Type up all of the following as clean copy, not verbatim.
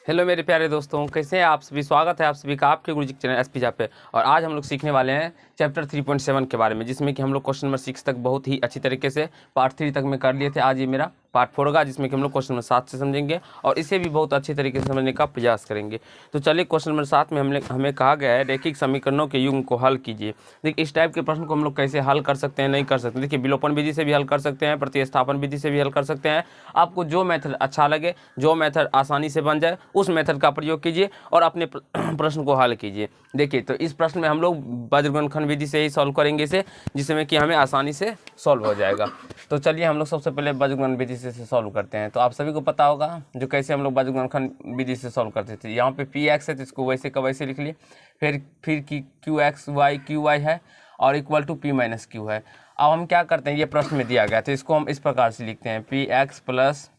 Hello मेरे प्यारे दोस्तों, कैसे हैं आप सभी। स्वागत है आप सभी का आपके गुरुजी चैनल एसपी जा पे। और आज हम लोग सीखने वाले हैं चैप्टर 3.7 के बारे में, जिसमें कि हम लोग क्वेश्चन नंबर 6 तक बहुत ही अच्छी तरीके से पार्ट 3 तक में कर लिए थे। आज ये मेरा पार्ट 4 होगा, जिसमें कि हम लोग क्वेश्चन नंबर 7 से समझेंगे और इसे भी बहुत अच्छी तरीके से समझने का प्रयास करेंगे। तो चलिए, क्वेश्चन नंबर 7 में हमें कहा गया है रैखिक समीकरणों के युग्म को हल कीजिए। देखिए, इस टाइप के प्रश्न को हम लोग कैसे हल कर सकते हैं, नहीं कर सकते। देखिए, विलोपन विधि से भी हल कर सकते हैं, प्रतिस्थापन विधि से भी हल कर सकते हैं। आपको जो मेथड अच्छा लगे, जो मेथड आसानी से बन जाए, उस मेथड का प्रयोग कीजिए और अपने प्रश्न को हल कीजिए। देखिए, तो इस प्रश्न में हम लोग वज्रगुणनखंड विधि से ही सॉल्व करेंगे इसे, जिसमें कि हमें आसानी से सॉल्व हो जाएगा। तो चलिए, हम लोग सबसे पहले वज्रगुणन विधि से सॉल्व करते हैं। तो आप सभी को पता होगा जो कैसे हम लोग वज्रगुणनखंड विधि से सॉल्व करते थे। यहाँ पे पी एक्स है तो इसको वैसे का वैसे लिख लिए, फिर q x y q y है और equal to p minus q है। अब हम क्या करते हैं, ये प्रश्न में दिया गया तो इसको हम इस प्रकार से लिखते हैं, p x plus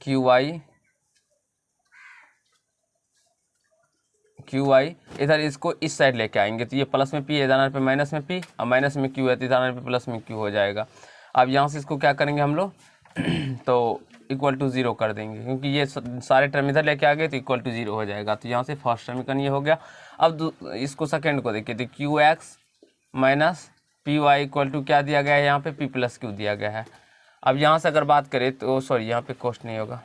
q y इधर इसको इस साइड लेके आएंगे तो ये प्लस में पी है, इधर पे माइनस में पी और माइनस में क्यू है तो इधर पे प्लस में क्यू हो जाएगा। अब यहाँ से इसको क्या करेंगे हम लोग तो इक्वल टू 0 कर देंगे, क्योंकि ये सारे टर्म इधर लेके आ गए तो इक्वल टू 0 हो जाएगा। तो यहाँ से फर्स्ट समीकरण ये हो गया। अब इसको सेकेंड को देखिए तो q x minus p y equal to क्या दिया गया है, यहाँ पे पी प्लस क्यू दिया गया है। अब यहाँ से अगर बात करें तो सॉरी, यहाँ पे कोष्ट नहीं होगा,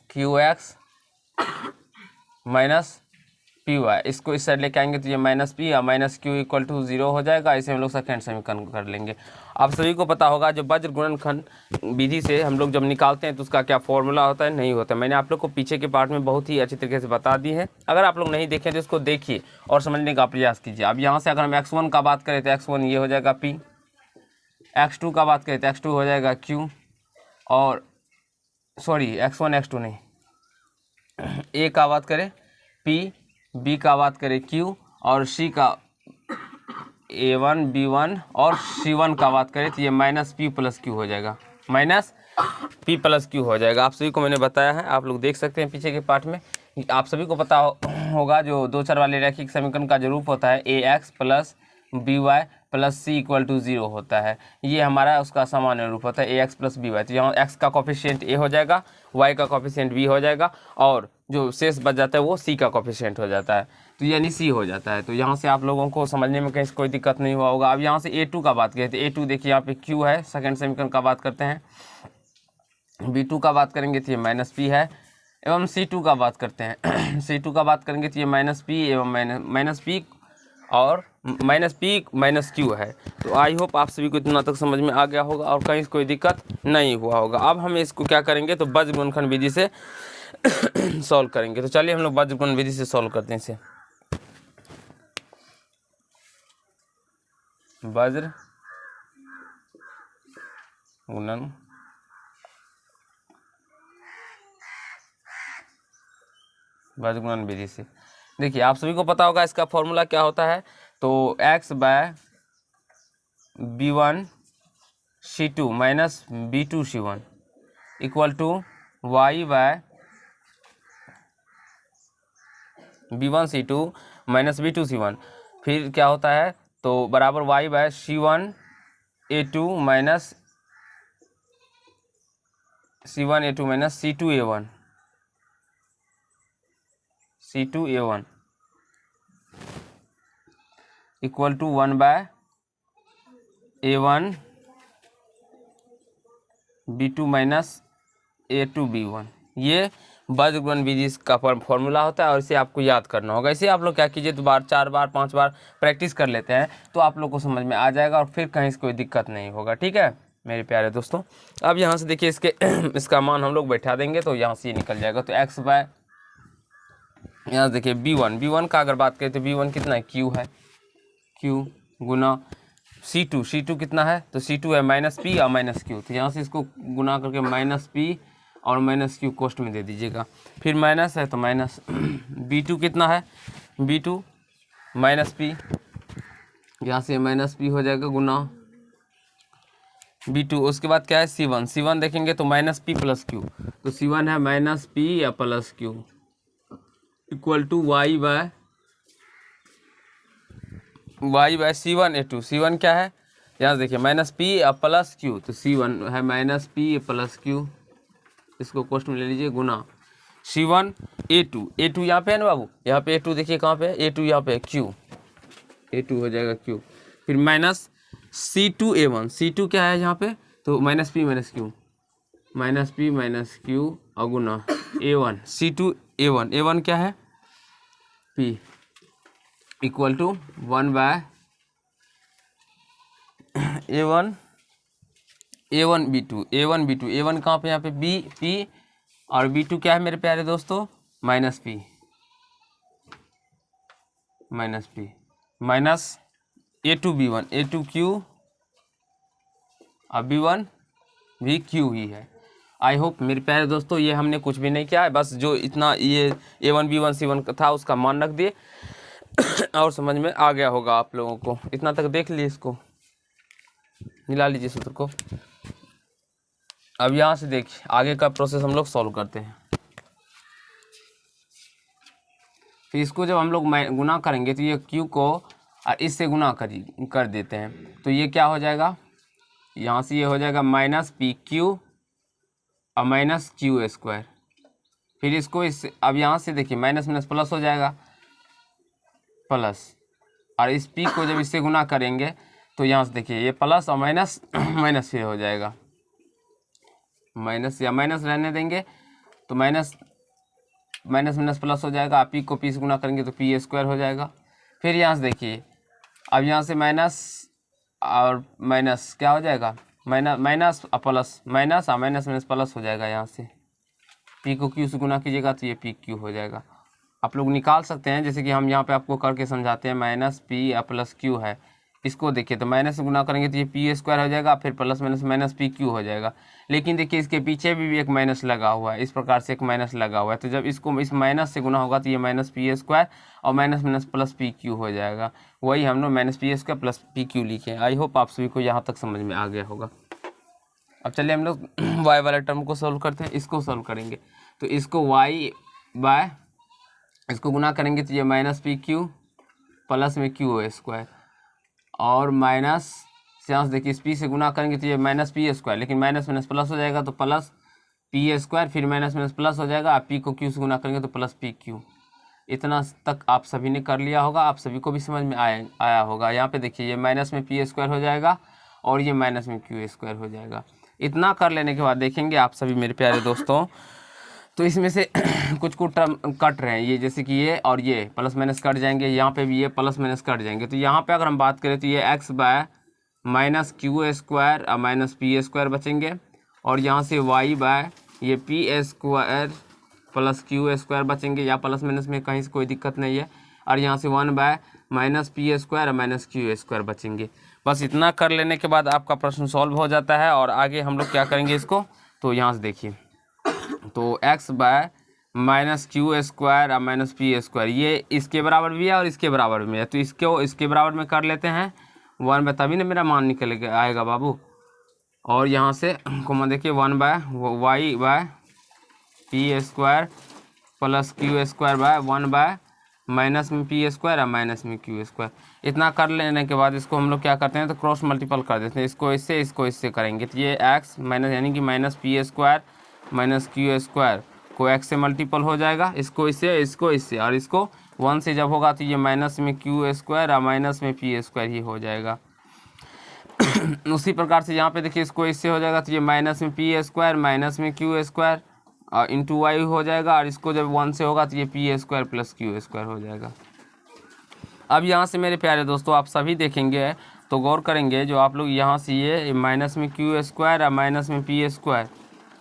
q x minus p y, इसको इस साइड लेके आएंगे तो ये माइनस पी और माइनस क्यू इक्वल टू 0 हो जाएगा। इसे हम लोग सेकेंड समीकरण कर लेंगे। आप सभी को पता होगा जो वज्र गुणनखंड विधि से हम लोग जब निकालते हैं तो उसका क्या फॉर्मूला होता है, नहीं होता। मैंने आप लोग को पीछे के पार्ट में बहुत ही अच्छी तरीके से बता दी है। अगर आप लोग नहीं देखें तो इसको देखिए और समझने का प्रयास कीजिए। अब यहाँ से अगर हम x1 का बात करें तो x1 ये हो जाएगा पी, x2 का बात करें तो x2 हो जाएगा क्यू, और सॉरी x1 x2 नहीं, ए का बात करें पी, बी का बात करें क्यू और सी का A1 B1 और C1 का बात करें तो ये माइनस पी प्लस क्यू हो जाएगा, माइनस पी प्लस क्यू हो जाएगा। आप सभी को मैंने बताया है, आप लोग देख सकते हैं पीछे के पार्ट में। आप सभी को पता होगा जो दो चर वाले रैखिक समीकरण का जो रूप होता है a x plus b y plus c equal to 0 होता है। ये हमारा उसका सामान्य रूप होता है a x plus b Y. तो यहाँ एक्स का कोफिशिएंट ए हो जाएगा, वाई का कोफिशिएंट बी हो जाएगा और जो शेष बच जाता है वो सी का कोफिशिएंट हो जाता है, तो यानी सी हो जाता है। तो यहाँ से आप लोगों को समझने में कहीं कोई दिक्कत नहीं हुआ होगा। अब यहाँ से A2 का बात करें तो A2 देखिए यहाँ पे Q है, सेकंड समीकरण का बात करते हैं। B2 का बात करेंगे तो ये माइनस पी है, एवं C2 का बात करते हैं C2 का बात करेंगे तो ये माइनस पी एवं माइनस पी और माइनस पी माइनस क्यू है। तो आई होप आप सभी को इतना तक समझ में आ गया होगा और कहीं कोई दिक्कत नहीं हुआ होगा। अब हम इसको क्या करेंगे तो वज्र गुणनखंड विधि से सॉल्व करेंगे। तो चलिए हम लोग वज्र गुणन विधि से सॉल्व करते हैं इसे। वज्र गुणन विधि से देखिए, आप सभी को पता होगा इसका फॉर्मूला क्या होता है। तो x by b1 c2 minus b2 c1 equal to y by b1 c2 minus b2 c1, फिर क्या होता है तो बराबर y by c1 a2 minus c1 a2 minus c2 a1 equal to 1 by a1 b2 minus a2 b1। ये वज्र गुणन विधि का फॉर्मूला होता है और इसे आपको याद करना होगा। इसे आप लोग क्या कीजिए, 2 बार 4 बार 5 बार प्रैक्टिस कर लेते हैं तो आप लोग को समझ में आ जाएगा और फिर कहीं से कोई दिक्कत नहीं होगा। ठीक है मेरे प्यारे दोस्तों। अब यहाँ से देखिए इसका मान हम लोग बैठा देंगे तो यहाँ से ये निकल जाएगा। तो x बाय यहाँ से देखिए b1 का अगर बात करें तो b1 कितना है, q है, q गुना c2 कितना है तो c2 है माइनस पी और माइनस क्यू। तो यहाँ से इसको गुना करके माइनस पी और माइनस क्यू कोष्ट में दे दीजिएगा, फिर माइनस है तो माइनस b2 कितना है, b2 माइनस पी, यहाँ से माइनस पी हो जाएगा गुना b2। उसके बाद क्या है c1 देखेंगे तो माइनस पी प्लस क्यू। तो c1 है माइनस पी या plus q equal to y by c1 a2। c1 क्या है, यहाँ देखिए माइनस पी या प्लस क्यू, तो c1 है माइनस पी प्लस क्यू, इसको क्वेश्चन में ले लीजिए गुना C1 A2 यहाँ पे है ना बाबू, यहाँ पे A2 देखिए कहाँ पे है, A2 यहाँ पे है Q, A2 हो जाएगा Q, फिर माइनस C2 A1, C2 क्या है यहाँ पे, तो minus P minus Q अगुना A1 C2 A1 क्या है P equal to 1 by A1 B2 A1 कहाँ पे, यहाँ पे B P और B2 क्या है मेरे प्यारे दोस्तों, minus P minus A2 Q और B1 भी Q ही है। आई होप मेरे प्यारे दोस्तों ये हमने कुछ भी नहीं किया है, बस जो इतना ये A1 B1 C1 था उसका मान रख दिए और समझ में आ गया होगा आप लोगों को। इतना तक देख लीजिए, इसको मिला लीजिए सूत्र को। अब यहाँ से देखिए आगे का प्रोसेस हम लोग सॉल्व करते हैं। फिर इसको जब हम लोग गुना करेंगे तो ये Q को और इससे गुना कर देते हैं, तो ये क्या हो जाएगा, यहाँ से ये हो जाएगा माइनस PQ और माइनस Q²। फिर इसको इस अब यहाँ से देखिए माइनस माइनस प्लस हो जाएगा प्लस, और इस P को जब इससे गुना करेंगे तो यहाँ से देखिए ये प्लस और माइनस माइनस फिर हो जाएगा, माइनस या माइनस रहने देंगे तो माइनस माइनस प्लस हो जाएगा। P को P से गुना करेंगे तो P² हो जाएगा। फिर यहाँ से देखिए अब यहाँ से माइनस और माइनस क्या हो जाएगा, माइनस प्लस, माइनस और माइनस प्लस हो जाएगा। यहाँ से P को Q से गुना कीजिएगा तो ये PQ हो जाएगा। आप लोग निकाल सकते हैं, जैसे कि हम यहाँ पे आपको करके समझाते हैं। माइनस P या प्लस Q है, इसको देखिए तो माइनस से गुना करेंगे तो ये P² हो जाएगा, फिर प्लस माइनस PQ हो जाएगा। लेकिन देखिए इसके पीछे भी एक माइनस लगा हुआ है, इस प्रकार से एक माइनस लगा हुआ है, तो जब इसको इस माइनस से गुना होगा तो ये माइनस P² और माइनस प्लस PQ हो जाएगा। वही हम लोग माइनस P² प्लस PQ लिखे। आई होप आप सभी को यहाँ तक समझ में आ गया होगा। अब चलिए हम लोग y वाले टर्म को सॉल्व करते हैं। इसको सॉल्व करेंगे तो इसको y बाय इसको गुना करेंगे तो ये माइनस PQ प्लस में Q² और माइनस यहाँ से देखिए इस P से गुना करेंगे तो ये माइनस P², लेकिन माइनस प्लस हो जाएगा तो प्लस P², फिर माइनस प्लस हो जाएगा। आप P को Q से गुना करेंगे तो प्लस PQ। इतना तक आप सभी ने कर लिया होगा, आप सभी को भी समझ में आया होगा। यहाँ पे देखिए ये माइनस में P² हो जाएगा और ये माइनस में Q² हो जाएगा। इतना कर लेने के बाद देखेंगे आप सभी मेरे प्यारे दोस्तों, तो इसमें से कुछ टर्म कट रहे हैं, ये जैसे कि ये और ये प्लस माइनस कट जाएंगे, यहाँ पे भी ये प्लस माइनस कट जाएंगे। तो यहाँ पे अगर हम बात करें तो ये x बाय माइनस Q² और माइनस P² बचेंगे, और यहाँ से y बाय ये P² प्लस Q² बचेंगे, या प्लस माइनस में कहीं से कोई दिक्कत नहीं है, और यहाँ से 1 बाय माइनस P² और माइनस Q² बचेंगे। बस इतना कर लेने के बाद आपका प्रश्न सॉल्व हो जाता है। और आगे हम लोग क्या करेंगे इसको, तो यहाँ से देखिए तो x बाय माइनस Q² और माइनस P², ये इसके बराबर भी है और इसके बराबर में है, तो इसके बराबर में कर लेते हैं 1 बाय, तभी ना मेरा मान निकल के आएगा बाबू। और यहाँ से कॉमन देखिए 1 by y by P² plus Q² by 1 by minus में P² और माइनस में Q²। इतना कर लेने के बाद इसको हम लोग क्या करते हैं, तो क्रॉस मल्टीपल कर देते हैं। इसको इससे करेंगे तो ये x माइनस यानी कि माइनस P² माइनस Q² को x से मल्टीपल हो जाएगा, इसको इससे और इसको 1 से जब होगा तो ये माइनस में Q² और माइनस में P² ही हो जाएगा। उसी प्रकार से यहाँ पे देखिए इसको इससे हो जाएगा तो ये माइनस में P² माइनस में Q² और इंटू y हो जाएगा, और इसको जब 1 से होगा तो ये P² प्लस Q² हो जाएगा। अब यहाँ से मेरे प्यारे दोस्तों आप सभी देखेंगे तो गौर करेंगे, जो आप लोग यहाँ से ये माइनस में Q² और माइनस में P²,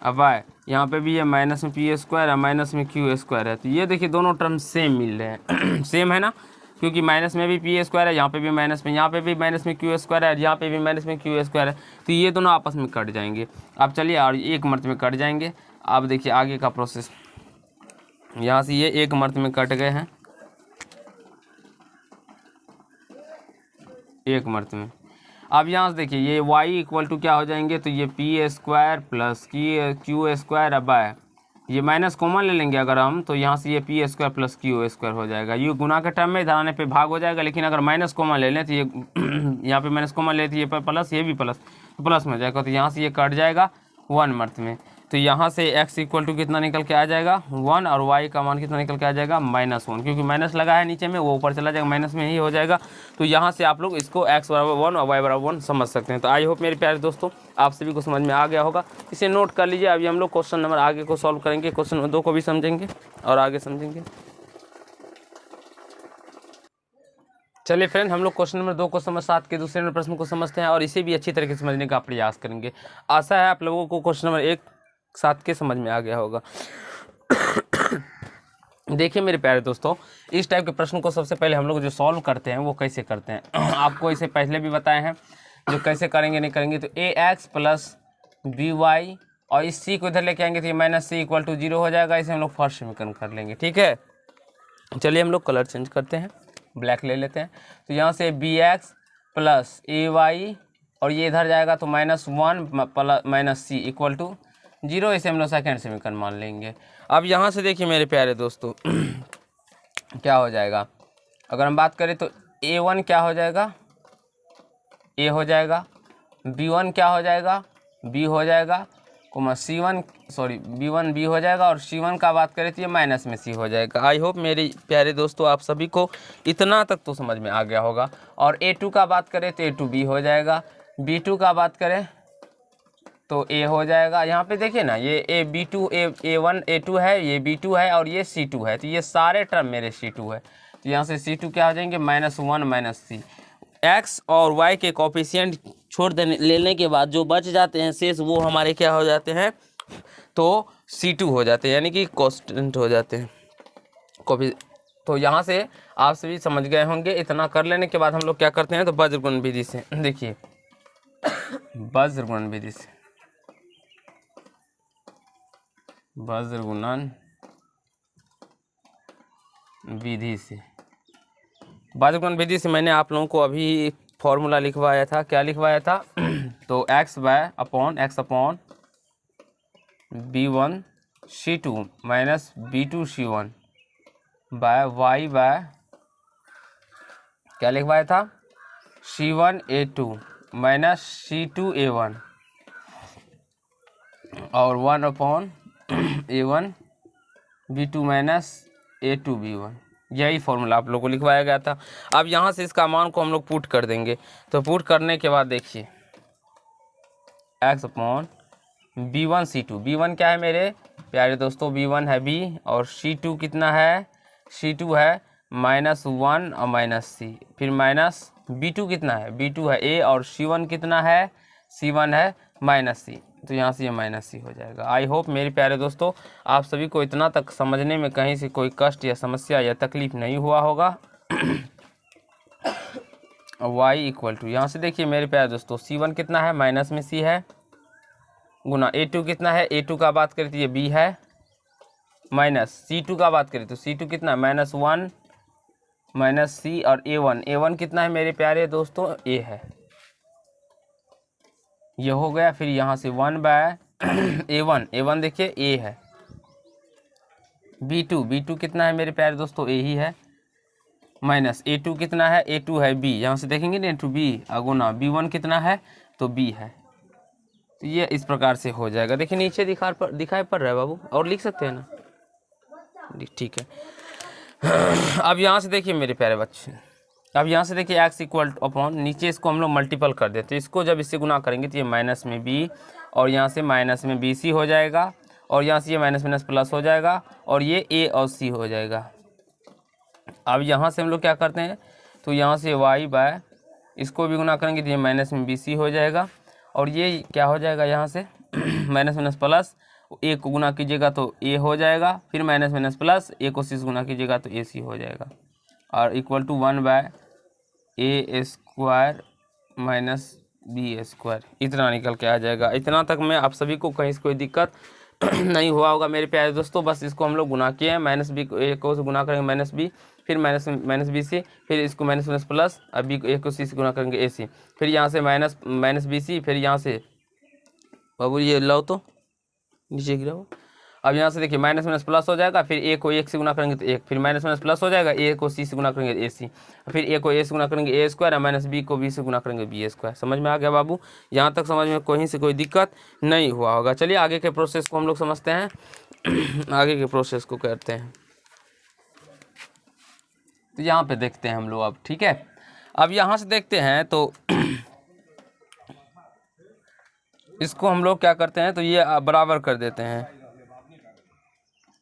अब y यहाँ पे भी ये माइनस में P² और माइनस में Q² है, तो ये देखिए दोनों टर्म सेम मिल रहे हैं सेम है ना, क्योंकि माइनस में भी P² है, यहाँ पे भी माइनस में, यहाँ पे भी माइनस में Q² है, यहाँ पे भी माइनस में Q² है, तो ये दोनों आपस में कट जाएंगे। अब चलिए और एक मर्त में कट जाएंगे। अब देखिए आगे का प्रोसेस, यहाँ से ये एक मर्त में कट गए हैं, एक मर्त में। अब यहाँ से देखिए ये y इक्वल टू क्या हो जाएंगे, तो ये P² प्लस Q² अब है ये माइनस कॉमन ले लेंगे अगर हम, तो यहाँ से ये P² प्लस Q² हो जाएगा। ये गुना के टर्म में इधर आने पे भाग हो जाएगा, लेकिन अगर माइनस कॉमन ले लें तो ये यहाँ पे माइनस कॉमन ले तो ये प्लस, ये भी प्लस, तो प्लस में हो जाएगा, तो यहाँ से ये कट जाएगा 1 मर्त में। तो यहाँ से x इक्वल टू कितना निकल के आ जाएगा 1 और y का मान कितना निकल के आ जाएगा -1, क्योंकि माइनस लगा है नीचे में, वो ऊपर चला जाएगा माइनस में ही हो जाएगा। तो यहाँ से आप लोग इसको x बराबर 1 और y बराबर 1 समझ सकते हैं। तो आई होप मेरे प्यारे दोस्तों आप सभी को समझ में आ गया होगा। इसे नोट कर लीजिए। अभी हम लोग क्वेश्चन नंबर आगे को सॉल्व करेंगे, क्वेश्चन नंबर 2 को भी समझेंगे और आगे समझेंगे। चलिए फ्रेंड, हम लोग क्वेश्चन नंबर 2 को समझ साथ के दूसरे नंबर प्रश्न को समझते हैं और इसे भी अच्छी तरीके से समझने का प्रयास करेंगे। आशा है आप लोगों को क्वेश्चन नंबर 1 साथ के समझ में आ गया होगा। देखिए मेरे प्यारे दोस्तों, इस टाइप के प्रश्न को सबसे पहले हम लोग जो सॉल्व करते हैं वो कैसे करते हैं आपको इसे पहले भी बताए हैं। जो कैसे करेंगे नहीं करेंगे तो ax प्लस by और इस c को इधर लेके आएंगे तो ये -c इक्वल टू 0 हो जाएगा। इसे हम लोग फर्स्ट समीकरण कर लेंगे। ठीक है, चलिए हम लोग कलर चेंज करते हैं, ब्लैक ले लेते हैं। तो यहाँ से bx प्लस ay और ये इधर जाएगा तो -1 प्लस -c इक्वल टू 0। इसे हम लोग सेकेंड समीकरण मान लेंगे। अब यहाँ से देखिए मेरे प्यारे दोस्तों क्या हो जाएगा, अगर हम बात करें तो a1 क्या हो जाएगा, a हो जाएगा, b1 क्या हो जाएगा, b हो जाएगा, c1 सॉरी b1 b हो जाएगा और c1 का बात करें तो ये माइनस में c हो जाएगा। आई होप मेरे प्यारे दोस्तों आप सभी को इतना तक तो समझ में आ गया होगा। और a2 का बात करें तो a2 b हो जाएगा, b2 का बात करें तो a हो जाएगा। यहाँ पे देखिए ना, ये b2 a1 a2 है, ये b2 है और ये c2 है, तो ये सारे टर्म मेरे c2 है। तो यहाँ से c2 क्या हो जाएंगे -1 -c। x और y के कोफिशिएंट छोड़ देने लेने के बाद जो बच जाते हैं शेष वो हमारे क्या हो जाते हैं, तो c2 हो जाते हैं, यानी कि कांस्टेंट हो जाते हैं। तो यहाँ से आप सभी समझ गए होंगे। इतना कर लेने के बाद हम लोग क्या करते हैं, तो वज्र गुणन विधि से देखिए, वज्र गुणन विधि से, वज्र गुणन विधि से, वज्र गुणन विधि से मैंने आप लोगों को अभी फॉर्मूला लिखवाया था। क्या लिखवाया था तो x upon b1 c2 minus b2 c1 by y क्या लिखवाया था c1 a2 minus c2 a1 और 1 upon a1 b2 minus a2 b1। यही फॉर्मूला आप लोगों को लिखवाया गया था। अब यहाँ से इसका मान को हम लोग पुट कर देंगे। तो पुट करने के बाद देखिए x upon b1 c2, b1 क्या है मेरे प्यारे दोस्तों, b1 है b और c2 कितना है, c2 है -1 और -c, फिर माइनस b2 कितना है, b2 है a और c1 कितना है, c1 है -c। तो यहाँ से ये -c हो जाएगा। आई होप मेरे प्यारे दोस्तों आप सभी को इतना तक समझने में कहीं से कोई कष्ट या समस्या या तकलीफ नहीं हुआ होगा। y इक्वल टू, यहाँ से देखिए मेरे प्यारे दोस्तों c1 कितना है, माइनस में c है, गुना a2 कितना है, a2 का बात करें तो ये b है, माइनस c2 का बात करें तो c2 कितना -1 -c और a1 कितना है मेरे प्यारे दोस्तों, a है, ये हो गया। फिर यहाँ से 1 बाय a1 देखिए a है, b2 कितना है मेरे प्यारे दोस्तों, a ही है, माइनस a2 कितना है, a2 है b, यहाँ से देखेंगे ना टू b अगुना b1 कितना है तो b है। तो ये इस प्रकार से हो जाएगा। देखिए नीचे दिखाई पड़ रहा है बाबू, और लिख सकते हैं ना, ठीक है। अब यहाँ से देखिए मेरे प्यारे बच्चे, अब यहाँ से देखिए x इक्वल अपॉन, नीचे इसको हम लोग मल्टीपल कर देते हैं, इसको जब इससे गुना करेंगे तो ये माइनस में b और यहाँ से माइनस में bc हो जाएगा और यहाँ से ये माइनस माइनस प्लस हो जाएगा और ये a और c हो जाएगा। अब यहाँ से हम लोग क्या करते हैं, तो यहाँ से y बाय इसको भी गुना करेंगे तो ये माइनस में bc हो जाएगा और ये क्या हो जाएगा, यहाँ से माइनस माइनस प्लस, a को गुना कीजिएगा तो a हो जाएगा, फिर माइनस माइनस प्लस a को c से गुना कीजिएगा तो ac हो जाएगा और equal to 1 by a square minus b square, इतना निकल के आ जाएगा। इतना तक में आप सभी को कहीं से कोई दिक्कत नहीं हुआ होगा मेरे प्यारे दोस्तों। बस इसको हम लोग गुना किए हैं, माइनस बी को से गुना करेंगे माइनस बी, फिर माइनस बी सी, फिर इसको माइनस माइनस प्लस, अब बी को सी से गुना करेंगे ए सी, फिर यहाँ से माइनस बी सी, फिर यहाँ से बाबू ये लाओ तो नीचे गिराओ, अब यहाँ से देखिए माइनस माइनस प्लस हो जाएगा, फिर ए को 1 से गुना करेंगे तो 1, फिर माइनस माइनस प्लस हो जाएगा, ए को सी से गुना करेंगे ए सी, फिर ए को ए से गुना करेंगे ए स्क्वायर, और माइनस बी को बी से गुना करेंगे बी स्क्वायर। समझ में आ गया बाबू? यहाँ तक समझ में कहीं से कोई दिक्कत नहीं हुआ होगा। चलिए आगे के प्रोसेस को हम लोग समझते हैं। आगे के प्रोसेस को करते हैं, तो यहाँ पे देखते हैं हम लोग अब। ठीक है, अब यहाँ से देखते हैं तो इसको हम लोग क्या करते हैं, तो ये बराबर कर देते हैं।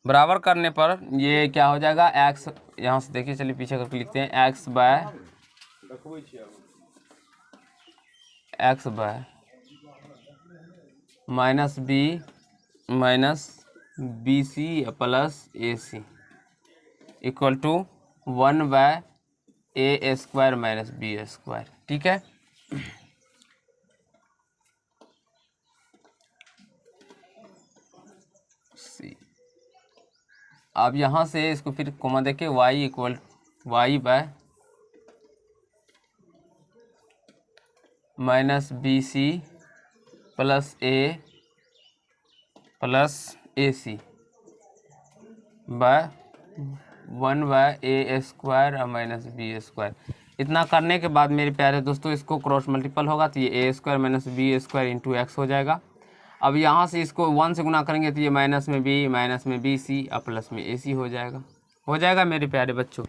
बराबर करने पर ये क्या हो जाएगा, एक्स, यहाँ से देखिए, चलिए पीछे करके लिखते हैं, x by minus b c plus a c equal to 1/a square minus b square. ठीक है, अब यहाँ से इसको फिर कॉमा देके y by minus b c plus a c by 1/a square minus b square. इतना करने के बाद मेरे प्यारे दोस्तों इसको क्रॉस मल्टीपल होगा तो ये a square minus b square into x हो जाएगा। अब यहाँ से इसको 1 से गुना करेंगे तो ये माइनस में बी सी और प्लस में ए सी हो जाएगा मेरे प्यारे बच्चों।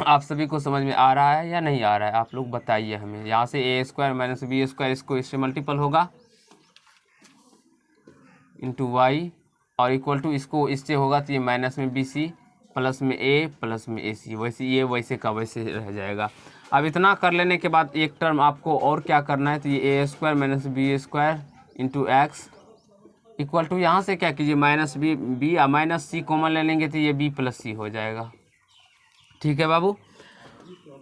आप सभी को समझ में आ रहा है या नहीं आ रहा है, आप लोग बताइए हमें। यहाँ से a square minus b square इसको इससे मल्टीपल होगा इंटू वाई, और इक्वल टू इसको इससे होगा तो ये माइनस में बी सी प्लस में ए सी, वैसे ये वैसे का वैसे रह जाएगा। अब इतना कर लेने के बाद एक टर्म आपको और क्या करना है, तो ये a square minus b square into x equal to यहाँ से क्या कीजिए माइनस बी और माइनस सी कॉमन ले लेंगे तो ये बी प्लस सी हो जाएगा। ठीक है बाबू,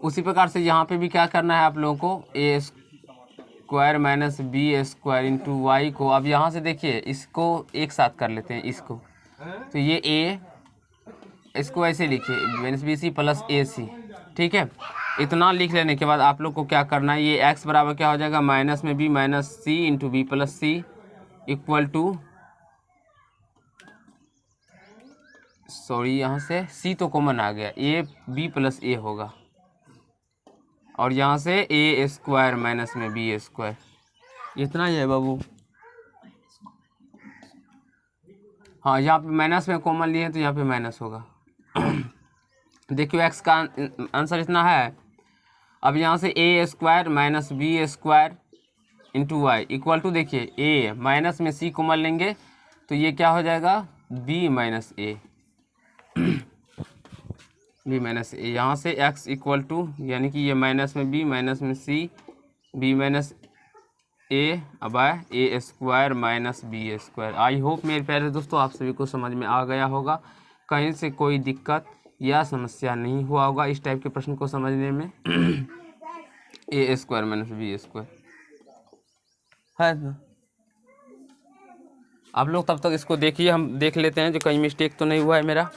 उसी प्रकार से यहाँ पे भी क्या करना है आप लोगों को, a square minus b square into y को। अब यहाँ से देखिए इसको एक साथ कर लेते हैं इसको, तो ये ए, इसको ऐसे लिखिए minus b c plus a सी। ठीक है, इतना लिख लेने के बाद आप लोग को क्या करना है, ये x बराबर क्या हो जाएगा माइनस में b minus c into b plus c equal to, sorry यहाँ से c तो कॉमन आ गया, ए बी प्लस ए होगा, और यहाँ से ए स्क्वायर माइनस में बी स्क्वायर, इतना ही है बाबू। हाँ, यहाँ पे माइनस में कॉमन लिए तो यहाँ पे माइनस होगा। देखियो x का आंसर इतना है। अब यहाँ से a square minus b square into y equal to, देखिए ए माइनस में सी कॉमन लेंगे तो ये क्या हो जाएगा बी माइनस ए, बी माइनस ए। यहाँ से x इक्वल टू, यानी कि ये माइनस में बी माइनस में c b minus a by a square minus b square. I hope मेरे प्यारे दोस्तों आप सभी को समझ में आ गया होगा, कहीं से कोई दिक्कत या समस्या नहीं हुआ होगा इस टाइप के प्रश्न को समझने में। ए स्क्वायर माइनस बी स्क्वायर है ना। आप लोग तब तक इसको देखिए, हम देख लेते हैं जो कहीं मिस्टेक तो नहीं हुआ है मेरा।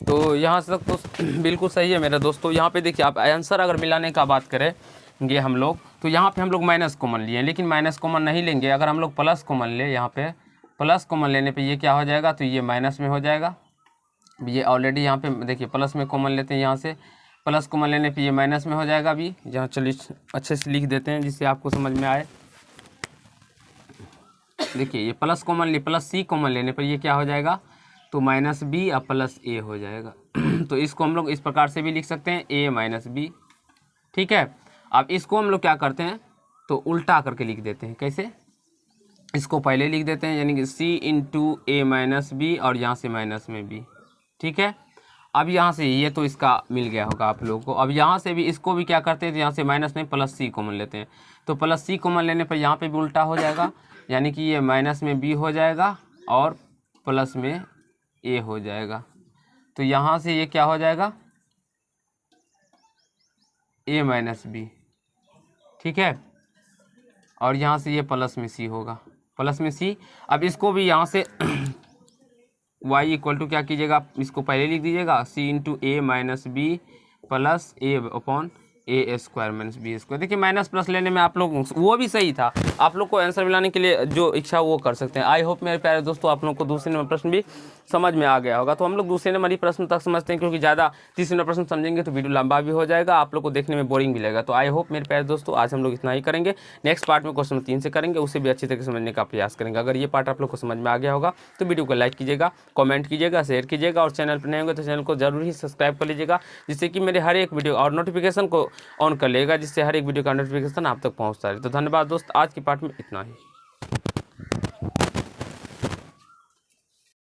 तो यहाँ से तक तो बिल्कुल सही है मेरा दोस्तों। यहाँ पे देखिए आप आंसर अगर मिलाने का बात करेंगे हम लोग, तो यहाँ पे हम लोग माइनस कॉमन लिए, लेकिन माइनस कॉमन नहीं लेंगे। अगर हम लोग प्लस कॉमन ले, यहाँ पे प्लस कॉमन लेने पे ये क्या हो जाएगा, तो ये माइनस में हो जाएगा। ये ऑलरेडी यहाँ पे देखिए प्लस में कॉमन लेते हैं, यहाँ से प्लस कॉमन लेने पे ये माइनस में हो जाएगा। अभी जहाँ चलिए अच्छे से लिख देते हैं जिससे आपको समझ में आए। देखिए ये प्लस कॉमन ले, प्लस सी कॉमन लेने पर ये क्या हो जाएगा, तो माइनस बी और प्लस ए हो जाएगा। तो इसको हम लोग इस प्रकार से भी लिख सकते हैं, ए माइनस बी। ठीक है, अब इसको हम लोग क्या करते हैं, तो उल्टा करके लिख देते हैं। कैसे, इसको पहले लिख देते हैं, यानी कि सी इंटू ए माइनस बी, और यहाँ से माइनस में बी। ठीक है, अब यहाँ से ये तो इसका मिल गया होगा आप लोगों को। अब यहाँ से भी इसको भी क्या करते हैं, तो यहाँ से माइनस में प्लस सी कॉमन लेते हैं, तो प्लस सी कॉमन लेने पर यहाँ पे भी उल्टा हो जाएगा, यानी कि ये माइनस में बी हो जाएगा और प्लस में ए हो जाएगा। तो यहाँ से ये क्या हो जाएगा, ए माइनस बी। ठीक है, और यहाँ से ये प्लस में सी होगा, प्लस में सी। अब इसको भी यहाँ से y इक्वल टू क्या कीजिएगा, इसको पहले लिख दीजिएगा, सी इंटू ए माइनस बी प्लस ए अपॉन ए स्क्वायर माइनस बी स्क्वायर। देखिए माइनस प्लस लेने में आप लोग वो भी सही था, आप लोग को आंसर मिलाने के लिए जो इच्छा वो कर सकते हैं। आई होप मेरे प्यारे दोस्तों आप लोग को दूसरे नंबर प्रश्न भी समझ में आ गया होगा। तो हम लोग दूसरे नंबर ही प्रश्न तक समझते हैं, क्योंकि ज़्यादा तीसरे नंबर प्रश्न समझेंगे तो वीडियो लंबा भी हो जाएगा, आप लोग को देखने में बोरिंग भी लगेगा। तो आई होप मेरे प्यारे दोस्तों आज हम लोग इतना ही करेंगे। नेक्स्ट पार्ट में क्वेश्चन 3 से करेंगे, उसे भी अच्छी तरीके से समझने का प्रयास करेंगे। अगर ये पार्ट आप लोग को समझ में आ गया होगा तो वीडियो को लाइक कीजिएगा, कमेंट कीजिएगा, शेयर कीजिएगा, और चैनल पर नए होंगे तो चैनल को जरूर ही सब्सक्राइब कर लीजिएगा, जिससे कि मेरे हर एक वीडियो और नोटिफिकेशन को ऑन कर लेगा, जिससे हर एक वीडियो का नोटिफिकेशन आप तक पहुंचता है। तो धन्यवाद दोस्त, आज की पार्ट में इतना ही।